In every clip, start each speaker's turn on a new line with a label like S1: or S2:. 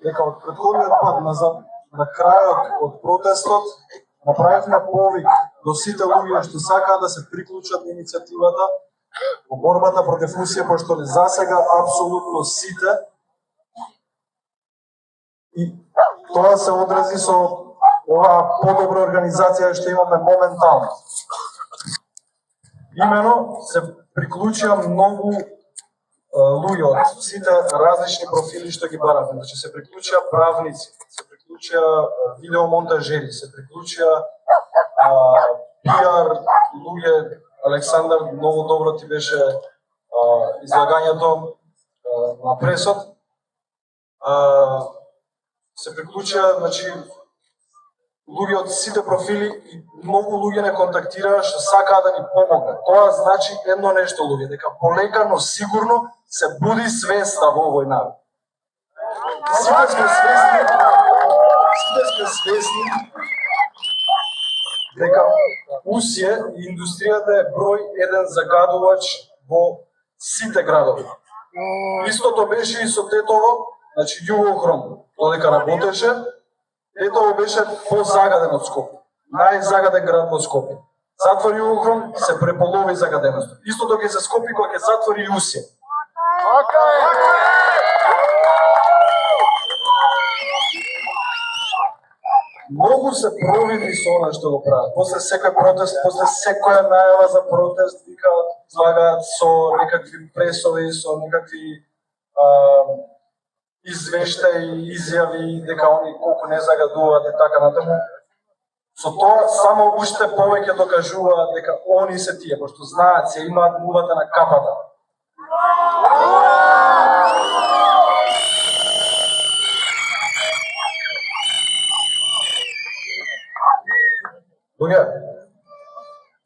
S1: Дека од претходниот пат на крајот од протестот направивме повик до сите луѓе што сакаат да се приклучат на иницијативата во борбата против Русија, пошто засега апсолутно сите, и тоа се одрази со оваа подобра организација што имаме моментално. Имено се приклучија многу луѓе од сите различни профили што ги бараме. Значи се приклучија правници, се приклучија видеомонтажери, се приклучија пиар луѓе. Александар, многу добро ти беше излагањето на пресот. Се приклучија, значи, луѓе од сите профили и многу луѓе не контактираа што сакаат да ни помогнат. Тоа значи едно нешто, луѓе, дека полека, но сигурно се буди свеста во овој народ. Сите сме свесни дека Русија и индустријата е број еден загадувач во сите градови. Истото беше и со Тетово, значи Југохром, додека работеше, Тетово беше позагаден од Скопје. Најзагаден град во Скопје. Затвори Југохром, се преполови загаденост. Истото ќе се скопи кога ќе затвори Русија. Многу се провини со она што го прават. После секој протест, после секоја најава за протест, викаат, излагаат со некакви пресови, со некакви извештаи, изјави, дека они колку не загадуваат и така натаму. Со тоа само уште повеќе докажуваат дека они се тие, пошто знаат, се имаат мувата на капата. Луѓе,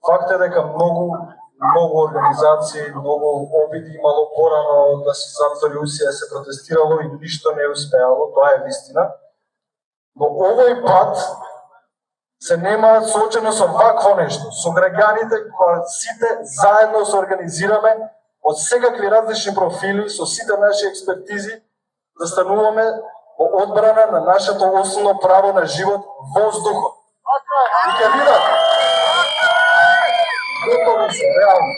S1: факт е дека многу организации, многу обиди имало порано да се затвори Русија, се протестирало и ништо не успеало, тоа е вистина. Но овој пат се немаат соочено со вакво нешто, со граѓаните кои сите заедно се организираме од секакви различни профили, со сите наши експертизи, да стануваме во одбрана на нашето основно право на живот, воздухот. И ќе видат. Готови се, реално.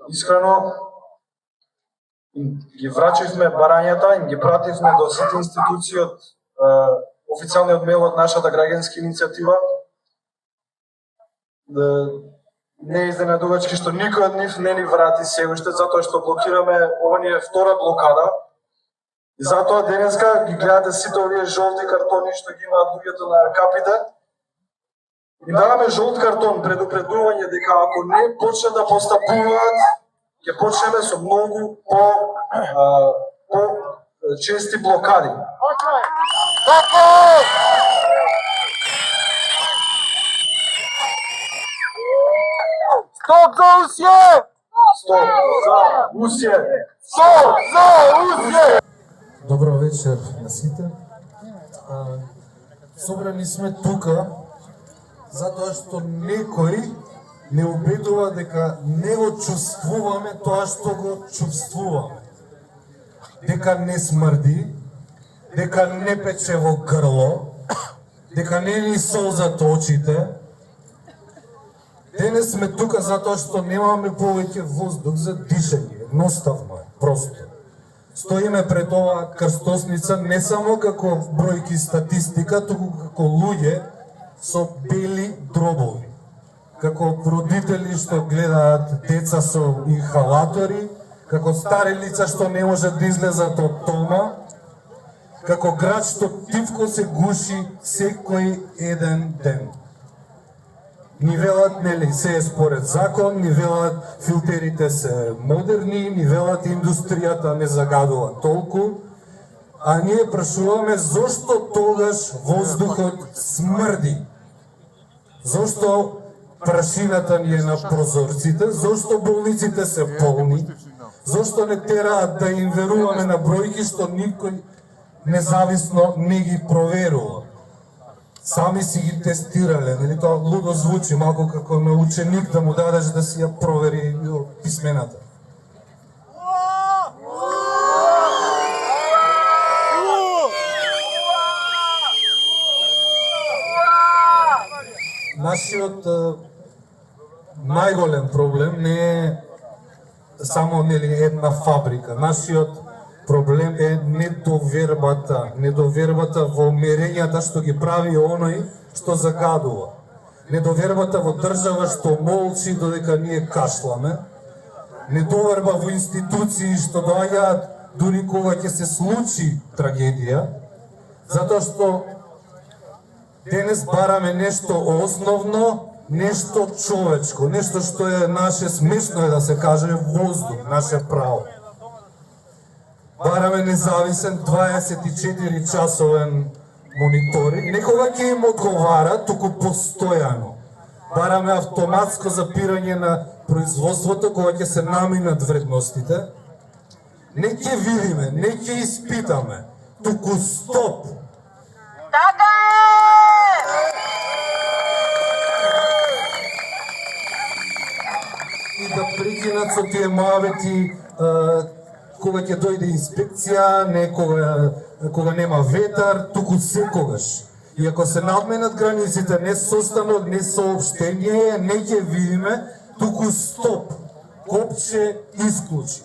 S1: Искрено, ги врачивме барањата, им ги пративме до сите институции од официјалниот мейл од нашата граѓанска иницијатива. Не е изненадувачки што никој од нив не ни врати се уште, затоа што блокираме, ова ни е втора блокада. И затоа денеска ги гледате сите овие жолти картони што ги имаат луѓето на капите. И даваме жолт картон, предупредување дека ако не почнат да постапуваат, ќе почнеме со многу по чести блокади.
S2: за Усје!
S1: Стоп за Усје!
S2: Стоп за Усје!
S3: Добро вечер на сите. Собрани сме тука затоа што некој не убедува дека не го чувствуваме тоа што го чувствуваме. Дека не смрди, дека не пече во грло, дека не ни солзат очите. Денес сме тука затоа што немаме повеќе воздух за дишење. Едноставно е, просто. Стоиме пред оваа крстосница не само како бројки статистика, туку како луѓе со бели дробови. Како родители што гледаат деца со инхалатори, како стари лица што не можат да излезат од дома, како град што тивко се гуши секој еден ден. Ни велат, нели, се е според закон, ни велат филтерите се модерни, ни велат индустријата не загадува толку, а ние прашуваме зошто тогаш воздухот смрди? Зошто прашината ни е на прозорците? Зошто болниците се полни? Зошто не тераат да им веруваме на бројки што никој независно не ги проверува? Сами си ги тестирале, нели тоа лудо звучи, малку како на ученик да му дадеш да си ја провери писмената. Нашиот најголем проблем не е само нели една фабрика. Нашиот проблем е недовербата во мерењата што ги прави оној што загадува. Недовербата во држава што молчи додека ние кашламе. Недоверба во институции што доаѓаат дури кога ќе се случи трагедија, затоа што денес бараме нешто основно, нешто човечко, нешто што е наше, смешно е да се каже, воздух, наше право. Бараме независен 24-часовен мониторинг, некога ќе им одговара, туку постојано. Бараме автоматско запирање на производството кога ќе се наминат вредностите. Не ќе видиме, не ќе испитаме, туку стоп.
S4: Така е!
S3: И да прекинат со тие мавети кога ќе дојде инспекција, не кога нема ветар, туку секогаш. И ако се надменат границите, не состанок, не сообштение, не ќе видиме, туку стоп. Копче исклучи.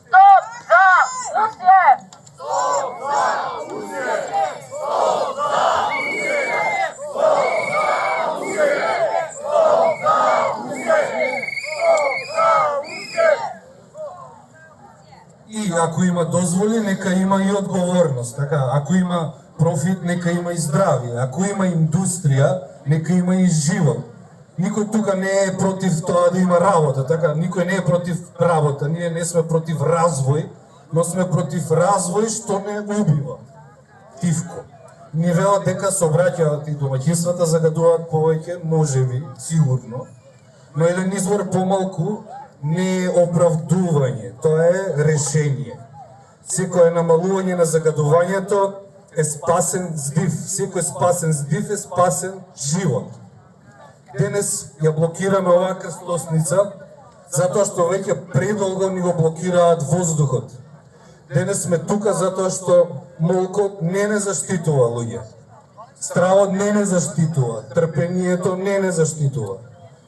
S4: Стоп за Усје!
S2: Стоп за Усје! Стоп за Усје! Стоп за Усје! Стоп за Усје!
S3: И ако има дозволи, нека има и одговорност. Така, ако има профит, нека има и здравје. Ако има индустрија, нека има и живот. Никој тука не е против тоа да има работа, така, никој не е против работа. Ние не сме против развој, но сме против развој што не убива. Тивко. Ни велат дека сообраќаат и домаќинствата загадуваат повеќе, можеби, сигурно. Но еден извор помалку не е оправдување, тоа е решение. Секој намалување на загадувањето е спасен здив, секој спасен здив е спасен живот. Денес ја блокираме оваа крстосница затоа што веќе предолго ни го блокираат воздухот. Денес сме тука затоа што молкот не заштитува луѓе. Стравот не заштитува, трпението не заштитува.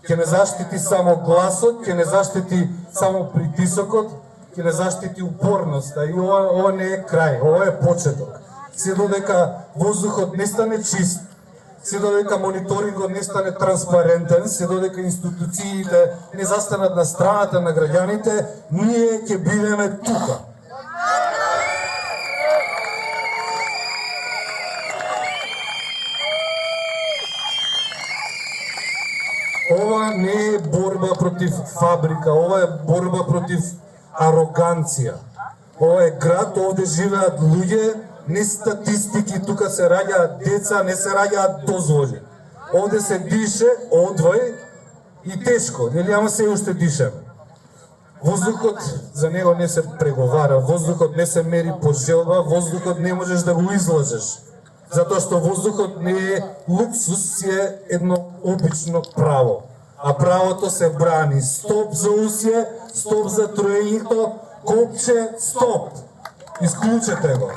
S3: Ќе не заштити само гласот, ќе не заштити само притисокот, ќе не заштити упорноста. И ова не е крај, ова е почеток. Се додека воздухот не стане чист, се додека мониторингот не стане транспарентен, се додека институциите не застанат на страната на граѓаните, ние ќе бидеме тука. Ова не е борба против фабрика, ова е борба против ароганција. Ова е град, овде живеат луѓе, не статистики, тука се раѓаат деца, не се раѓаат дозволи. Овде се дише одвој и тешко, нели, ама се уште дишеме. Воздухот, за него не се преговара, воздухот не се мери по желба, воздухот не можеш да го излажеш. Затоа што воздухот не е луксус, си е едно обично право. А правото се брани. Стоп за усје, стоп за троењето, копче, стоп. Исклучете го.